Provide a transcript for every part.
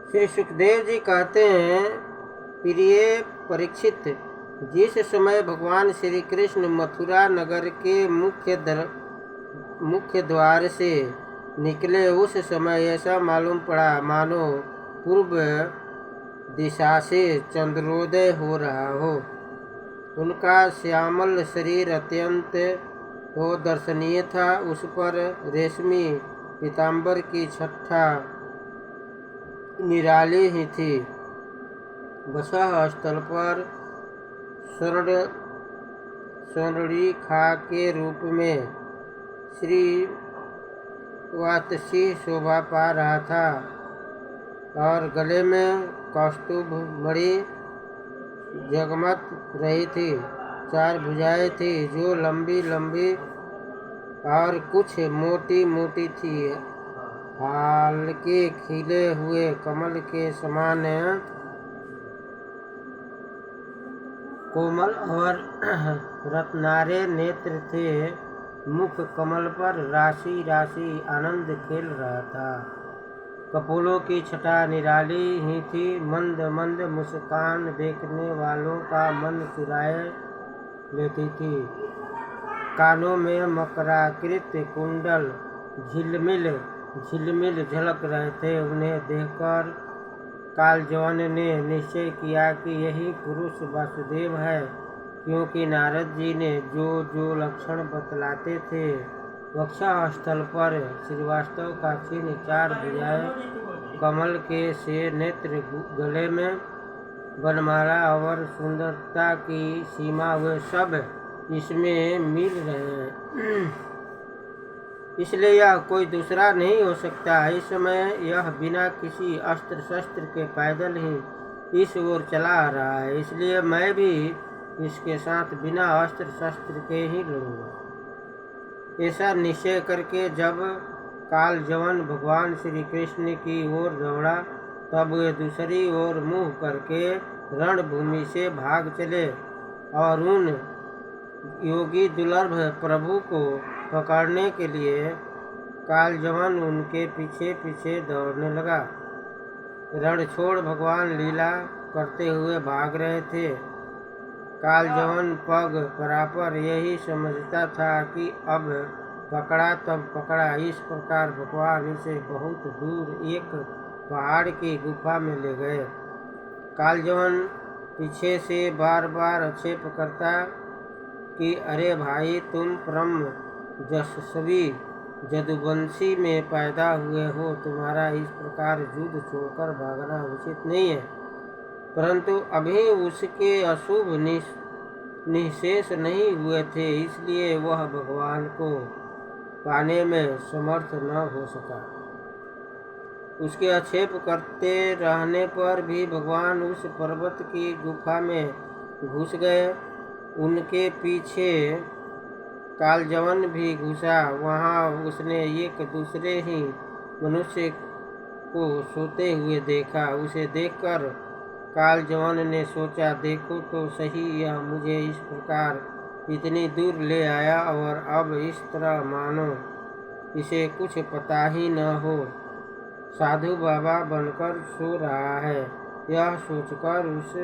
श्री सुखदेव जी कहते हैं, प्रिय परीक्षित, जिस समय भगवान श्री कृष्ण मथुरा नगर के मुख्य द्वार से निकले, उस समय ऐसा मालूम पड़ा मानो पूर्व दिशा से चंद्रोदय हो रहा हो। उनका श्यामल शरीर अत्यंत दर्शनीय था। उस पर रेशमी पीताम्बर की छठा निराली ही थी। वसह स्थल पर स्वर्णरेखा के रूप में श्री वातसी शोभा पा रहा था और गले में कौस्तुभ मणि जगमग रही थी। 4 भुजाएं थी जो लंबी लंबी और कुछ मोटी मोटी थी। हल्के खिले हुए कमल के समान कोमल और रत्नारे नेत्र थे। मुख कमल पर राशि राशि आनंद खेल रहा था। कपोलों की छटा निराली ही थी। मंद मंद मुस्कान देखने वालों का मन चुराए लेती थी। कानों में मकराकृत कुंडल झिलमिल झिलमिल झलक रहे थे। उन्हें देखकर कालजवन ने निश्चय किया कि यही पुरुष वासुदेव है, क्योंकि नारद जी ने जो जो लक्षण बतलाते थे, वक्षस्थल पर श्रीवास्तव का चिन्ह, 4 भुजाएं, कमल के से नेत्र, गले में वनमाला और सुंदरता की सीमा, वे सब इसमें मिल रहे हैं। इसलिए यह कोई दूसरा नहीं हो सकता। इस समय यह बिना किसी अस्त्र शस्त्र के पैदल ही इस ओर चला आ रहा है, इसलिए मैं भी इसके साथ बिना अस्त्र शस्त्र के ही लड़ूंगा। ऐसा निश्चय करके जब कालजवन भगवान श्री कृष्ण की ओर दौड़ा, तब वे दूसरी ओर मुंह करके रणभूमि से भाग चले और उन योगी दुर्लभ प्रभु को पकड़ने के लिए कालजवन उनके पीछे पीछे दौड़ने लगा। रण छोड़ भगवान लीला करते हुए भाग रहे थे। कालजवन पग परापर यही समझता था कि अब पकड़ा तब पकड़ा। इस प्रकार भगवान उसे बहुत दूर एक पहाड़ की गुफा में ले गए। कालजवन पीछे से बार बार आक्षेप करता कि अरे भाई, तुम परम यशस्वी जदुवंशी में पैदा हुए हो, तुम्हारा इस प्रकार युद्ध छोड़कर भागना उचित नहीं है। परंतु अभी उसके अशुभ निःशेष नहीं हुए थे, इसलिए वह भगवान को पाने में समर्थ न हो सका। उसके आक्षेप करते रहने पर भी भगवान उस पर्वत की गुफा में घुस गए। उनके पीछे कालजवन भी घुसा। वहाँ उसने एक दूसरे ही मनुष्य को सोते हुए देखा। उसे देखकर कालजवन ने सोचा, देखो तो सही, यह मुझे इस प्रकार इतनी दूर ले आया और अब इस तरह मानो इसे कुछ पता ही न हो, साधु बाबा बनकर सो रहा है। यह सोचकर उस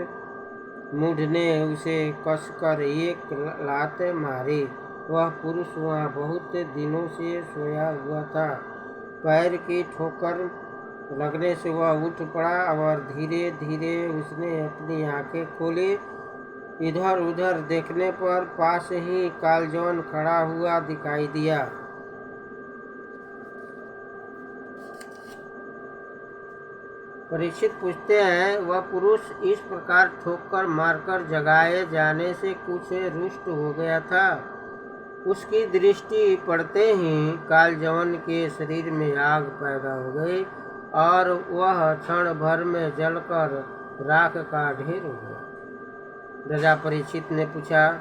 मूढ़ ने उसे कसकर एक लात मारी। वह पुरुष वहाँ बहुत दिनों से सोया हुआ था। पैर की ठोकर लगने से वह उठ पड़ा और धीरे धीरे उसने अपनी आंखें खोली। इधर उधर देखने पर पास ही कालजवन खड़ा हुआ दिखाई दिया। परीक्षित पूछते हैं, वह पुरुष इस प्रकार ठोकर मारकर जगाए जाने से कुछ रुष्ट हो गया था। उसकी दृष्टि पड़ते ही कालजवन के शरीर में आग पैदा हो गई और वह क्षण भर में जलकर राख का ढेर हो गया। राजा परीक्षित ने पूछा,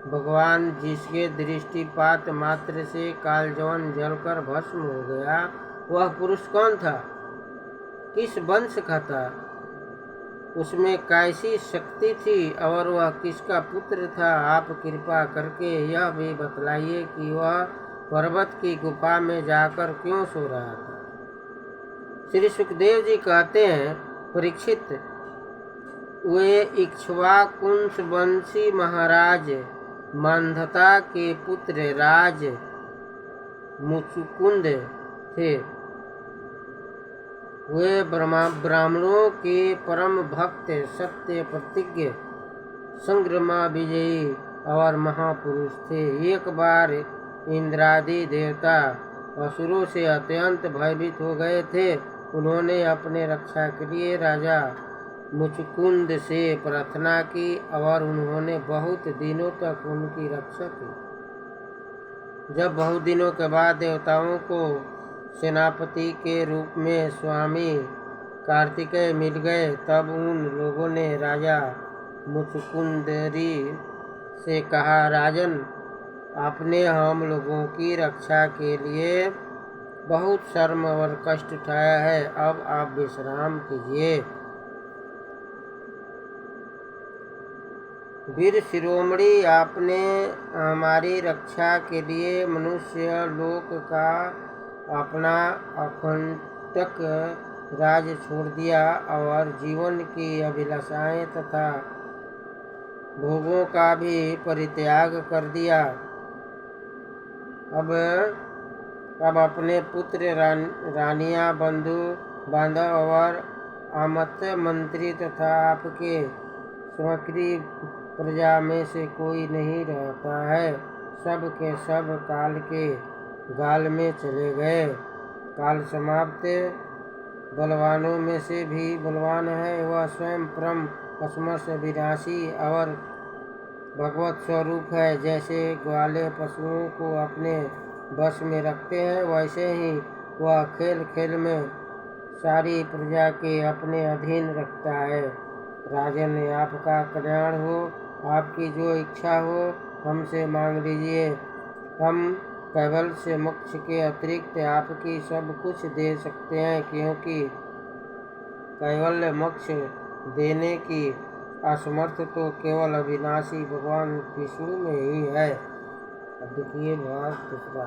भगवान जिसके दृष्टिपात मात्र से कालजवन जलकर भस्म हो गया, वह पुरुष कौन था? किस वंश का था? उसमें कैसी शक्ति थी और वह किसका पुत्र था? आप कृपा करके यह भी बतलाइए कि वह पर्वत की गुफा में जाकर क्यों सो रहा था। श्री सुखदेव जी कहते हैं, परीक्षित, वे इक्ष्वाकुंस वंशी महाराज मांधाता के पुत्र राज मुचुकुंद थे। वे ब्राह्मणों के परम भक्त, सत्य प्रतिज्ञ, संग्राम विजयी और महापुरुष थे। एक बार इंद्रादि देवता असुरों से अत्यंत भयभीत हो गए थे। उन्होंने अपने रक्षा के लिए राजा मुचुकुंद से प्रार्थना की और उन्होंने बहुत दिनों तक उनकी रक्षा की। जब बहुत दिनों के बाद देवताओं को सेनापति के रूप में स्वामी कार्तिकेय मिल गए, तब उन लोगों ने राजा मुचुकुंदरी से कहा, राजन, आपने हम लोगों की रक्षा के लिए बहुत श्रम और कष्ट उठाया है, अब आप विश्राम कीजिए। वीर शिरोमणि, आपने हमारी रक्षा के लिए मनुष्य लोक का अपना अकंटक राज छोड़ दिया और जीवन की अभिलाषाएं तथा भोगों का भी परित्याग कर दिया। अब अपने पुत्र, रानियां, बंधु बांधव और आमत्य मंत्री तथा आपके स्वकीय प्रजा में से कोई नहीं रहता है। सब के सब काल के गाल में चले गए। काल समाप्त बलवानों में से भी बलवान है। वह स्वयं परम असमर्थ विनाशी और भगवत स्वरूप है। जैसे ग्वाले पशुओं को अपने वश में रखते हैं, वैसे ही वह खेल खेल में सारी प्रजा के अपने अधीन रखता है। राजन, आपका कल्याण हो, आपकी जो इच्छा हो हमसे मांग लीजिए। हम कैवल्य से मोक्ष के अतिरिक्त आपकी सब कुछ दे सकते हैं, क्योंकि कैवल्य मोक्ष देने की असमर्थ तो केवल अविनाशी भगवान विष्णु में ही है। अब देखिए भाग दूसरा।